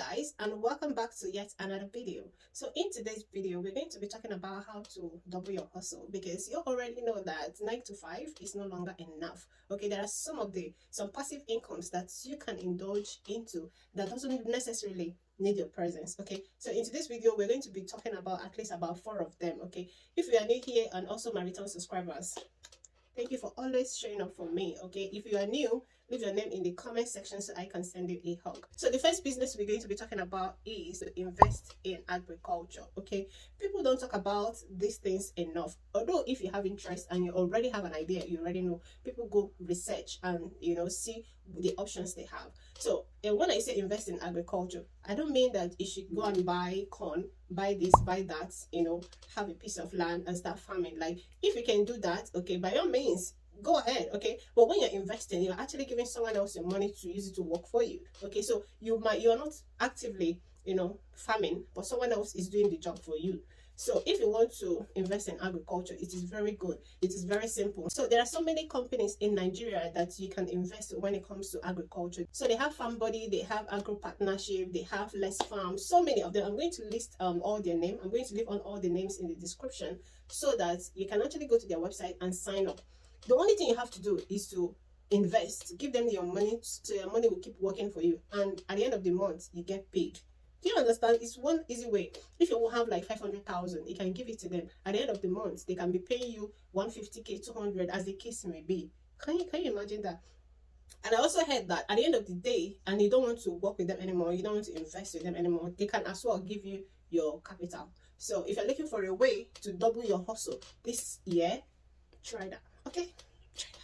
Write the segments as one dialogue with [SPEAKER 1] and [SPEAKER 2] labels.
[SPEAKER 1] Guys, and welcome back to yet another video. So in today's video we're going to be talking about how to double your hustle, because you already know that 9 to 5 is no longer enough. Okay, there are some passive incomes that you can indulge into that doesn't necessarily need your presence. Okay, so in today's video we're going to be talking about at least about 4 of them. Okay, if you are new here and also my return subscribers, thank you for always showing up for me. Okay, if you are new, leave your name in the comment section so I can send you a hug. So the first business we're going to be talking about is to invest in agriculture. Okay, people don't talk about these things enough. Although if you have interest and you already have an idea, you already know, people go research and see the options they have. So when I say invest in agriculture, I don't mean that you should go and buy corn, buy this, buy that, have a piece of land and start farming. Like, if you can do that, okay, by all means, go ahead. Okay, but when you're investing, you're actually giving someone else your money to use it to work for you. Okay, so you are not actively farming, but someone else is doing the job for you. So if you want to invest in agriculture, it is very good. It is very simple. So there are so many companies in Nigeria that you can invest when it comes to agriculture. So they have Farm Body, they have Agro Partnership, they have Less Farm, so many of them. I'm going to list all their names. I'm going to leave on all the names in the description so that you can actually go to their website and sign up. The only thing you have to do is to invest, give them your money, so your money will keep working for you, and at the end of the month you get paid. Do you understand? It's one easy way. If you will have like 500,000, you can give it to them. At the end of the month, they can be paying you 150k, 200, as the case may be. Can you imagine that? And I also heard that at the end of the day, and you don't want to work with them anymore, you don't want to invest with them anymore, they can as well give you your capital. So if you're looking for a way to double your hustle this year, try that. Okay, try that.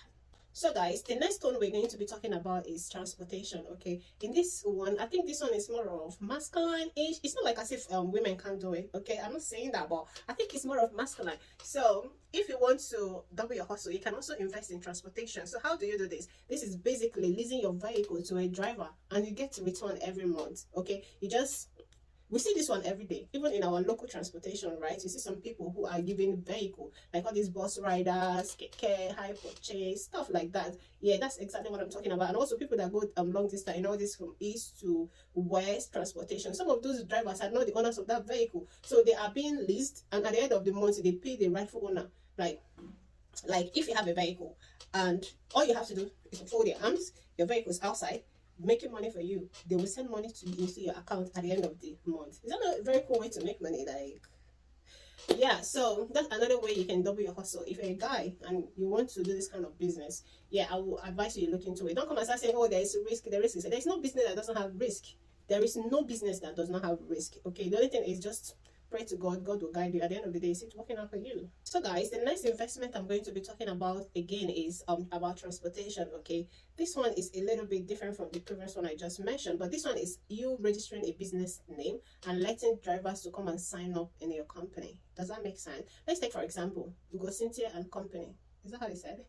[SPEAKER 1] So guys, the next one we're going to be talking about is transportation. Okay, in this one, I think this one is more of masculine-ish. It's not like as if women can't do it. Okay, I'm not saying that, but I think it's more of masculine. So if you want to double your hustle, you can also invest in transportation. So how do you do this? This is basically leasing your vehicle to a driver, and you get to return every month. Okay, we see this one every day, even in our local transportation, right? You see some people who are giving vehicle, like all these bus riders, keke, high purchase, stuff like that. Yeah, that's exactly what I'm talking about. And also people that go long distance, all this from east to west transportation. Some of those drivers are not the owners of that vehicle, so they are being leased, and at the end of the month, they pay the rightful owner. Like if you have a vehicle and all you have to do is to fold your arms, your vehicle is outside, making money for you, they will send money to you into your account at the end of the month. Is that not a very cool way to make money? Like, yeah, so that's another way you can double your hustle. If you're a guy and you want to do this kind of business, yeah, I will advise you to look into it. Don't come and start saying, oh, there is a risk. There's no business that doesn't have risk. There is no business that does not have risk. Okay, the only thing is just pray to God. God will guide you. At the end of the day, it's working out for you. So guys, the next investment I'm going to be talking about again is about transportation. Okay, this one is a little bit different from the previous one I just mentioned, but this one is you registering a business name and letting drivers to come and sign up in your company. Does that make sense? Let's take for example, we go Cynthia and Company. Is that how they said it?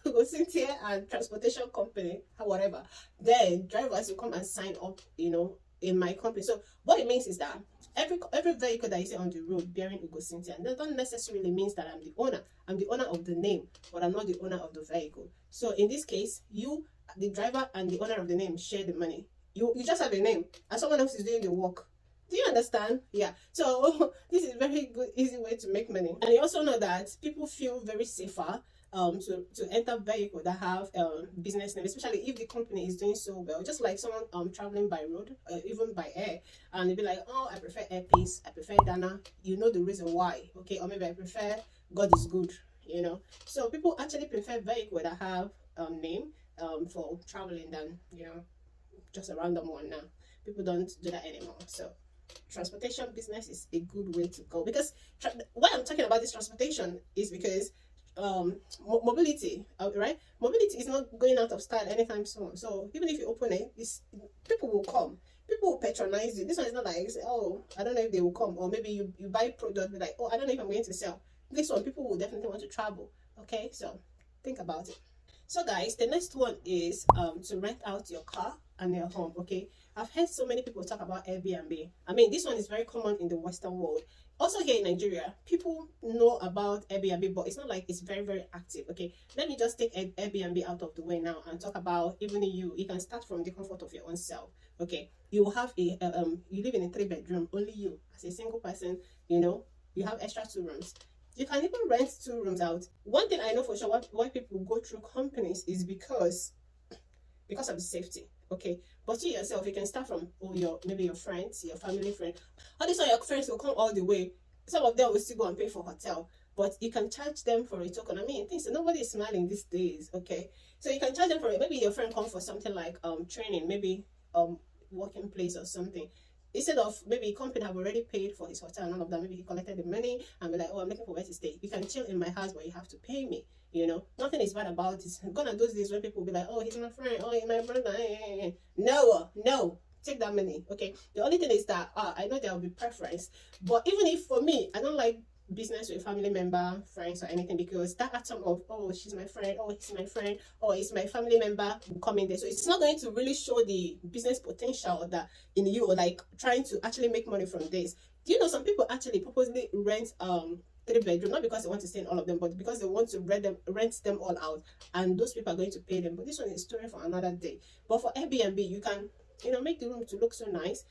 [SPEAKER 1] We go Cynthia and Transportation Company, whatever. Then drivers will come and sign up, in my company. So what it means is that every vehicle that you see on the road bearing Ugo Cynthia, that don't necessarily means that I'm the owner. I'm the owner of the name, but I'm not the owner of the vehicle. So in this case, you, the driver, and the owner of the name share the money. You just have a name, and someone else is doing the work. Do you understand? Yeah. So this is very good, easy way to make money. And you also know that people feel very safer to enter vehicle that have business name, especially if the company is doing so well. Just like someone traveling by road, even by air, and they'll be like, oh, I prefer Air Peace, I prefer Dana. You know the reason why, okay? Or maybe I prefer God is good. So people actually prefer vehicle that have name for traveling than just a random one. Now people don't do that anymore. So transportation business is a good way to go, because why I'm talking about this transportation is because mobility, right? Mobility is not going out of style anytime soon. So even if you open it, people will come, people will patronize you. This one is not like you say, oh, I don't know if they will come, or maybe you buy product, be like, oh, I don't know if I'm going to sell. This one, people will definitely want to travel. Okay, so think about it. So guys, the next one is to rent out your car and your home. Okay, I've heard so many people talk about Airbnb. I mean, this one is very common in the Western world. Also here in Nigeria, people know about Airbnb, but it's not like it's very, very active. Okay, let me just take Airbnb out of the way now and talk about even you. You can start from the comfort of your own self. Okay, you have you live in a 3 bedroom, only you as a single person. You know, you have extra 2 rooms. You can even rent 2 rooms out. One thing I know for sure, why people go through companies is because of the safety. Okay, but you yourself, you can start from maybe your friends, your family friend. All these are your friends will come all the way. Some of them will still go and pay for hotel, but you can charge them for a token. I mean, things nobody is smiling these days. Okay, so you can charge them for it. Maybe your friend come for something like training, maybe working place or something. Instead of maybe company have already paid for his hotel and all of that, maybe he collected the money and be like, oh, I'm looking for where to stay. You can chill in my house, but you have to pay me. You know, nothing is bad about it. Gonna do this when people be like, oh, he's my friend, oh, he's my brother. No, take that money. Okay. The only thing is that I know there will be preference, but even if for me, I don't like business with family member, friends, or anything because that atom of oh, she's my friend, oh, he's my friend, oh, it's my family member will come in there. So it's not going to really show the business potential that in you, or like trying to actually make money from this. Do you know some people actually purposely rent 3 bedroom, not because they want to stay in all of them, but because they want to rent them all out, and those people are going to pay them. But this one is a story for another day. But for Airbnb, you can make the room to look so nice,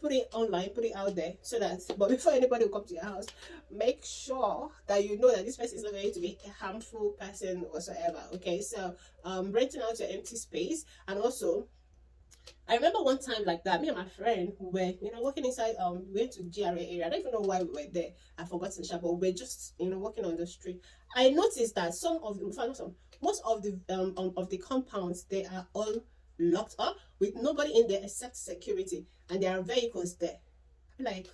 [SPEAKER 1] put it online, put it out there, so that but before anybody will come to your house, make sure that you know that this person is not going to be a harmful person whatsoever. Okay, so renting out your empty space. And also I remember one time like that, me and my friend who were, walking inside, we went to GRA area. I don't even know why we were there. I forgot to share, but we were just, walking on the street. I noticed that most of the compounds, they are all locked up with nobody in there except security, and there are vehicles there. Like,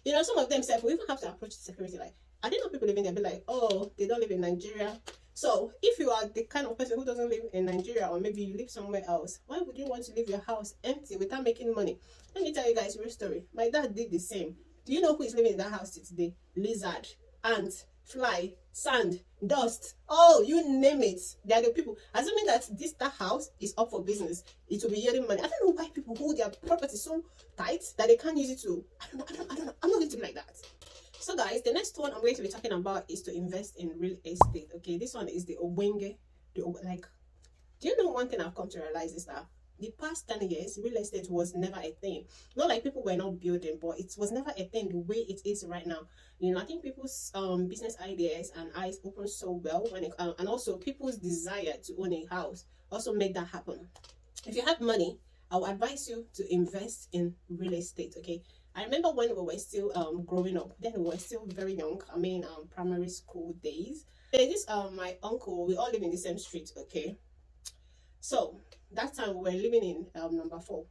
[SPEAKER 1] some of them said we even have to approach the security. Like, I didn't know people living there. Be like, oh, they don't live in Nigeria. So if you are the kind of person who doesn't live in Nigeria, or maybe you live somewhere else, why would you want to leave your house empty without making money? Let me tell you guys a real story. My dad did the same. Do you know who is living in that house today? Lizard, ant, fly, sand, dust. Oh, you name it. They are the people. Assuming that that house is up for business, it will be yielding money. I don't know why people hold their property so tight that they can't use it to. I don't know. I'm not going to be like that. So guys, the next one I'm going to be talking about is to invest in real estate. Okay, this one is the Owenge. Do you know one thing I've come to realize is that the past 10 years, real estate was never a thing. Not like people were not building, but it was never a thing the way it is right now. I think people's business ideas and eyes open so well when and also people's desire to own a house also make that happen. If you have money, I would advise you to invest in real estate. Okay, I remember when we were still growing up. Then we were still very young. I mean, primary school days. There's this my uncle. We all live in the same street. Okay, so that time we were living in number 4.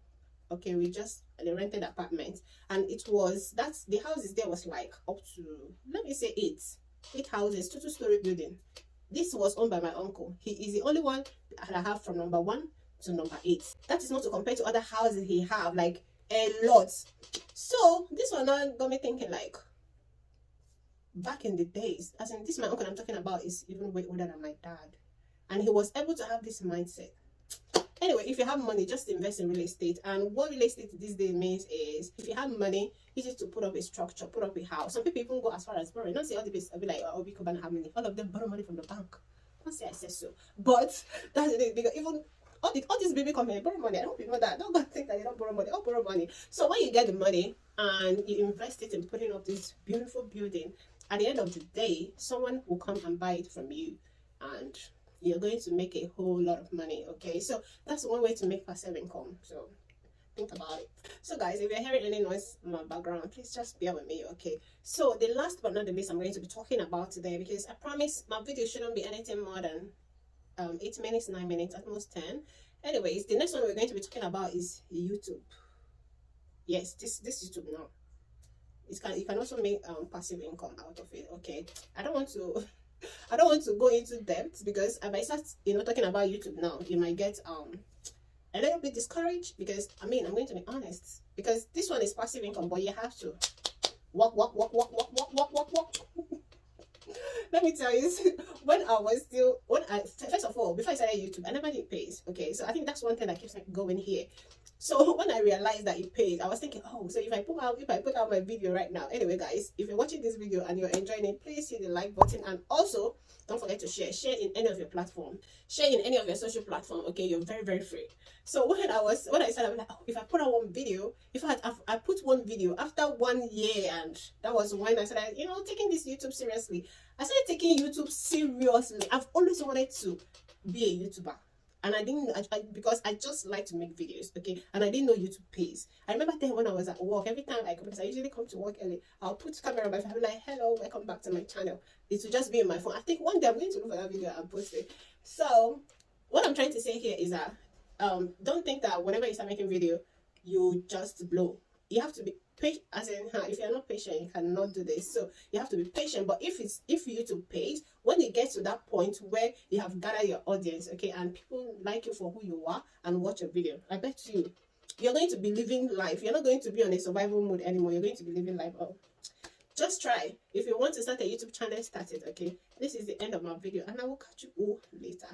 [SPEAKER 1] Okay, we just rented apartment, and the houses there was like up to, let me say, eight houses, two-story building. This was owned by my uncle. He is the only one that I have from number 1 to number 8. That is not to compare to other houses he have, like a lot. So this one now got me thinking, like, back in the days, as in this my uncle I'm talking about is even way older than my dad, and he was able to have this mindset. Anyway, if you have money, just invest in real estate. And what real estate these days means is, if you have money, it's just to put up a structure, put up a house. Some people even go as far as borrowing. Not say all the people will be like, oh, we could have money. All of them borrow money from the bank. Don't say I said so, but that's it. Because even all these baby companies borrow money. I don't know that. Don't go think that they don't borrow money. All borrow money. So when you get the money and you invest it in putting up this beautiful building, at the end of the day, someone will come and buy it from you, and you're going to make a whole lot of money. Okay, so that's one way to make passive income. So think about it. So guys, if you're hearing any noise in my background, please just bear with me. Okay, so the last but not the least I'm going to be talking about today, because I promise my video shouldn't be anything more than 8 minutes, 9 minutes, at most 10. Anyways, the next one we're going to be talking about is YouTube. Yes, this YouTube now. You can also make passive income out of it. Okay, I don't want to go into depth, because I might start talking about YouTube now, you might get a little bit discouraged, because I'm going to be honest, because this one is passive income, but you have to work. Let me tell you, first of all, before I started YouTube, I never did pays. Okay, so I think that's one thing that keeps me going here. So when I realized that it pays, I was thinking, oh, so if I put out my video right now. Anyway, guys, if you're watching this video and you're enjoying it, please hit the like button, and also don't forget to share. Share in any of your platform. Share in any of your social platform. Okay, you're very, very free. So when I said, I was like, oh, if I put out one video, if I put one video after 1 year, and that was when I started, taking this YouTube seriously. I started taking YouTube seriously. I've always wanted to be a YouTuber. And I didn't, because I just like to make videos, okay? And I didn't know YouTube pays. I remember then when I was at work, every time because I usually come to work early, I'll put camera on my phone, I'll be like, hello, welcome back to my channel. It will just be in my phone. I think one day I'm going to look for that video and post it. So, what I'm trying to say here is that don't think that whenever you start making video, you just blow. You have to be patient, as in, if you're not patient, you cannot do this. So you have to be patient. But if YouTube pays, when you get to that point where you have gathered your audience, okay, and people like you for who you are and watch your video, I bet you're going to be living life. You're not going to be on a survival mode anymore. You're going to be living life. Oh, just try. If you want to start a YouTube channel, start it, okay? This is the end of my video, and I will catch you all later.